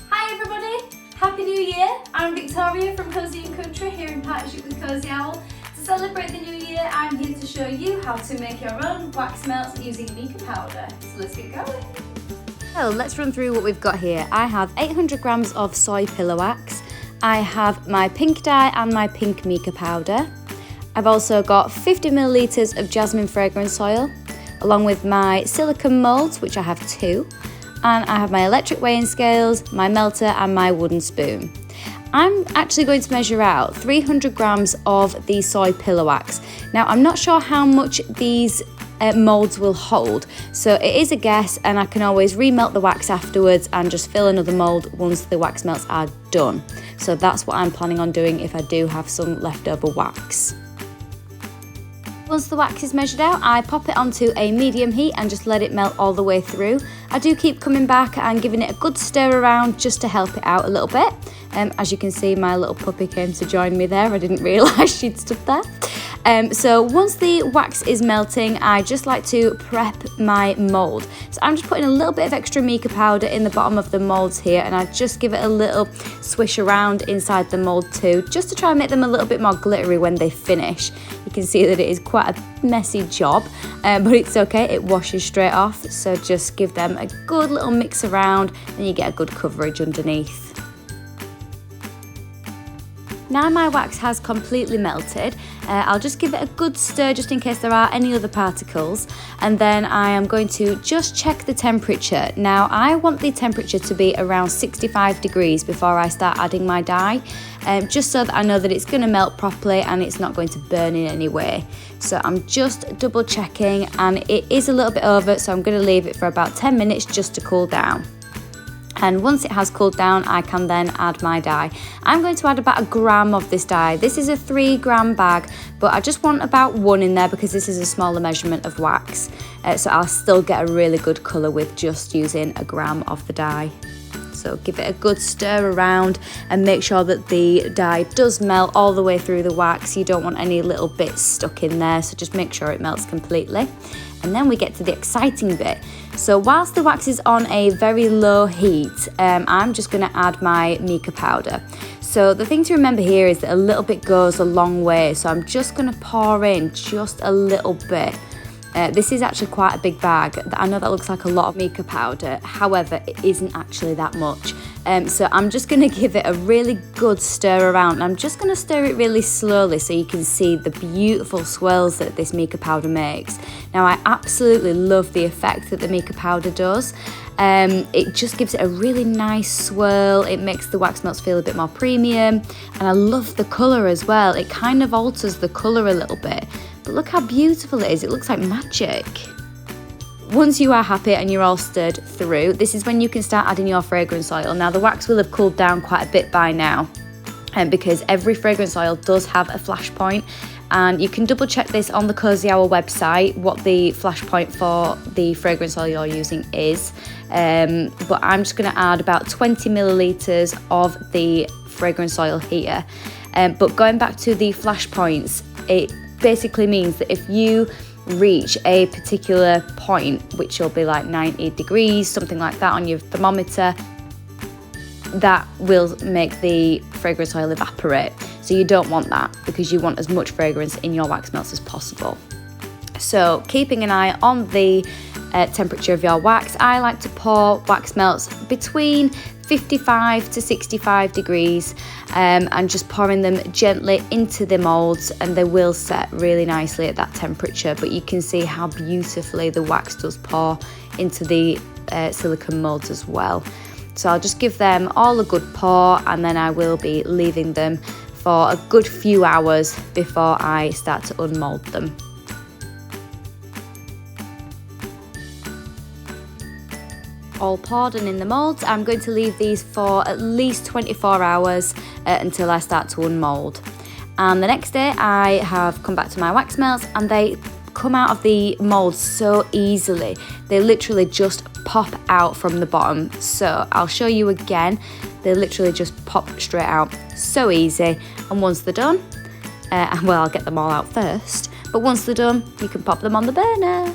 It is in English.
Hi everybody, Happy New Year! I'm Victoria from Cosy Country here in partnership with Cosy Owl. To celebrate the new year, I'm here to show you how to make your own wax melts using Mica powder. So let's get going. So let's run through what we've got here. I have 800 grams of soy pillow wax. I have my pink dye and my pink Mica powder. I've also got 50 millilitres of jasmine fragrance oil, along with my silicone moulds, which I have 2. And I have my electric weighing scales, my melter and my wooden spoon. I'm actually going to measure out 300 grams of the soy pillow wax. Now I'm not sure how much these moulds will hold, so it is a guess, and I can always remelt the wax afterwards and just fill another mould once the wax melts are done. So that's what I'm planning on doing if I do have some leftover wax. Once the wax is measured out, I pop it onto a medium heat and just let it melt all the way through. I do keep coming back and giving it a good stir around just to help it out a little bit. As you can see, my little puppy came to join me there. I didn't realise she'd stood there. So once the wax is melting, I just like to prep my mould. So I'm just putting a little bit of extra Mica powder in the bottom of the moulds here, and I just give it a little swish around inside the mould too, just to try and make them a little bit more glittery when they finish. You can see that it is quite a messy job, but it's okay, it washes straight off. So just give them a good little mix around and you get a good coverage underneath. Now my wax has completely melted, I'll just give it a good stir just in case there are any other particles, and then I am going to just check the temperature. Now I want the temperature to be around 65 degrees before I start adding my dye, just so that I know that it's going to melt properly and it's not going to burn in any way. So I'm just double checking, and it is a little bit over, so I'm going to leave it for about 10 minutes just to cool down. And once it has cooled down, I can then add my dye. I'm going to add about 1 gram of this dye. This is a 3-gram bag, but I just want about 1 in there because this is a smaller measurement of wax. So I'll still get a really good colour with just using 1 gram of the dye. So give it a good stir around and make sure that the dye does melt all the way through the wax. You don't want any little bits stuck in there, so just make sure it melts completely. And then we get to the exciting bit. So whilst the wax is on a very low heat, I'm just going to add my Mica powder. So the thing to remember here is that a little bit goes a long way. So I'm just going to pour in just a little bit. This is actually quite a big bag. I know that looks like a lot of Mica powder, however, it isn't actually that much. So I'm just going to give it a really good stir around, and I'm just going to stir it really slowly so you can see the beautiful swirls that this Mica powder makes. Now I absolutely love the effect that the Mica powder does. It just gives it a really nice swirl. It makes the wax melts feel a bit more premium, and I love the colour as well. It kind of alters the colour a little bit. But look how beautiful it is, it looks like magic. Once you are happy and you're all stirred through, this is when you can start adding your fragrance oil. Now the wax will have cooled down quite a bit by now, because every fragrance oil does have a flash point, and you can double check this on the Cosy Owl website what the flash point for the fragrance oil you're using is. But I'm just going to add about 20 millilitres of the fragrance oil here. But going back to the flash points, it basically means that if you reach a particular point, which will be like 90 degrees, something like that on your thermometer, that will make the fragrance oil evaporate. So you don't want that, because you want as much fragrance in your wax melts as possible. So keeping an eye on the temperature of your wax, I like to pour wax melts between 55 to 65 degrees, and just pouring them gently into the moulds, and they will set really nicely at that temperature. But you can see how beautifully the wax does pour into the silicone moulds as well. So I'll just give them all a good pour, and then I will be leaving them for a good few hours before I start to unmould them. All poured and in the moulds, I'm going to leave these for at least 24 hours until I start to unmould. And the next day I have come back to my wax melts, and they come out of the mould so easily. They literally just pop out from the bottom. So I'll show you again. They literally just pop straight out, so easy. And once they're done, well, I'll get them all out first, but once they're done, you can pop them on the burner.